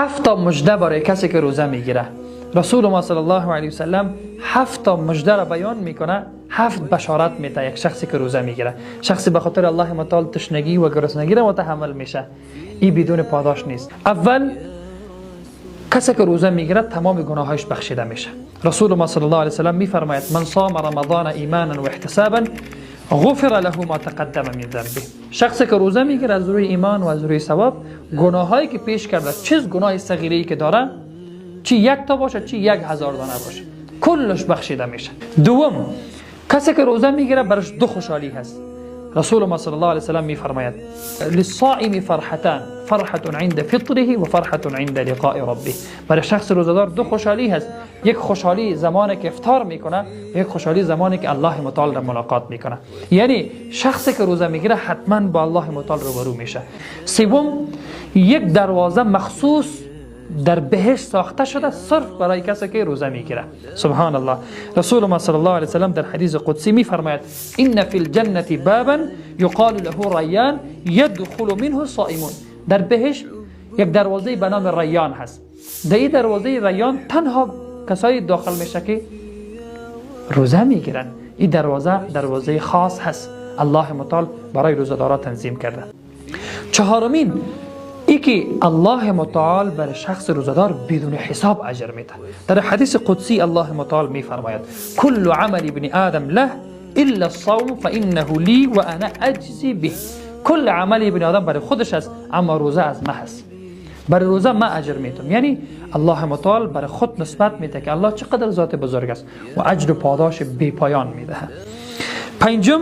7 تا مژده برای کسی که روزه میگیره. رسول ما صلی الله علیه و سلم 7 تا مژده را بیان میکنه، 7 بشارت میده یک شخصی که روزه میگیره. شخصی به خاطر الله متعال تشنگی و گرسنگی را متحمل میشه، این بدون پاداش نیست. اول کسی که روزه میگیره تمام گناهایش بخشیده میشه. رسول ما صلی الله علیه و سلم میفرماید من صام رمضان ایمانا و احتسابا غفر له ما تقدم من ذنبه. شخصی که روزه میگیره از روی ایمان و از روی ثواب، گناهایی که پیش کرده، چه گناه صغیره‌ای که داره، چی 1 تا باشه چی 1000 دانه باشه، کلش بخشیده میشه. دوم، کسی که روزه میگیره برش 2 خوشحالی هست. رسول ما صلی الله علیه و سلم میفرماید للصائم فرحتان، فرحة عند فطره و فرحة عند لقاء ربه. برای شخص روزدار 2 خوشحالی هست، یک خوشحالی زمانی که افطار میکنه و یک خوشحالی زمانی که الله متعال را ملاقات میکنه. یعنی شخصی که روزه میگیره حتما با الله متعال روبرو میشه. سوم، یک دروازه مخصوص در بهشت ساخته شده صرف برای کسی که روزه میگیره. سبحان الله. رسول ما صلی الله علیه و سلم در حدیث قدسی میفرماید ان فی الجنه بابا یقال له ریان يدخل منه الصائمون. در بهشت یک دروازه به نام ریان هست. در این دروازه ریان تنها کسایی داخل میشه که روزه میگیرن. این دروازه خاص هست، الله متعال برای روزدارا تنظیم کرده. چهارمین، ای که الله متعال بر شخص روزدار بدون حساب اجر میده. در حدیث قدسی الله متعال میفرماید کل عمل ابن آدم له الا الصوم فانه لی و انا اجزی به. کل عمل ابن آدم برای خودش است، اما روزه از من هست، برای روزه من اجر میدم. یعنی الله متعال برای خود نسبت میده که الله چقدر ذات بزرگ است و اجر و پاداش بی پایان میده. پنجم،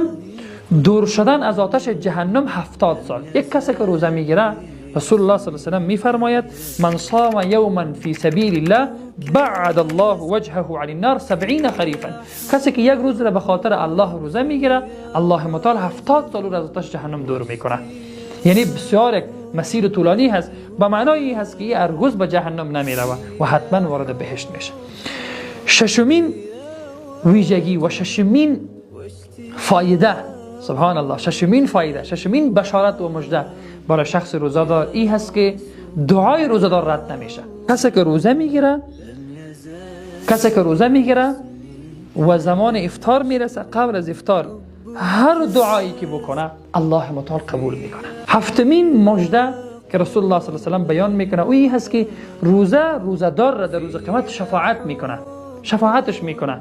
دور شدن از آتش جهنم 70 سال. یک کسی که روزه میگیره، رسول الله صلی الله علیه و سلم میفرماید من صام یوما فی سبیل الله بعد الله وجهه عن النار 70 خریفا. کسی که یک روز را به خاطر الله روزه میگیره، الله متعال 70 سال را از آتش جهنم دور میکنه. یعنی بسیار یک مسیر طولانی هست، به معنای هست که هرگز به جهنم نمیره و حتما وارد بهشت میشه. ششمین ویژگی و ششمین فایده، سبحان الله، ششمین فایده، ششمین بشارت و مژده برای شخص روزدار این هست که دعای روزدار رد نمیشه. کسی که روزه میگیره و زمان افطار میرسه، قبل از افطار هر دعایی که بکنه الله متعال قبول میکنه. هفتمین مژده که رسول الله صلی الله علیه و سلم بیان میکنه او این هست که روزدار را در روز قیامت شفاعتش میکنه.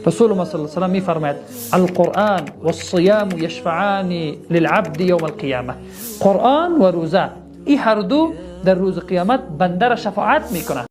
رسول الله صلی الله علیه و سلم میفرماید القرآن والصيام يشفعان للعبد يوم القيامه. قرآن و روزه این هر دو در روز قیامت بنده را شفاعت میکنه.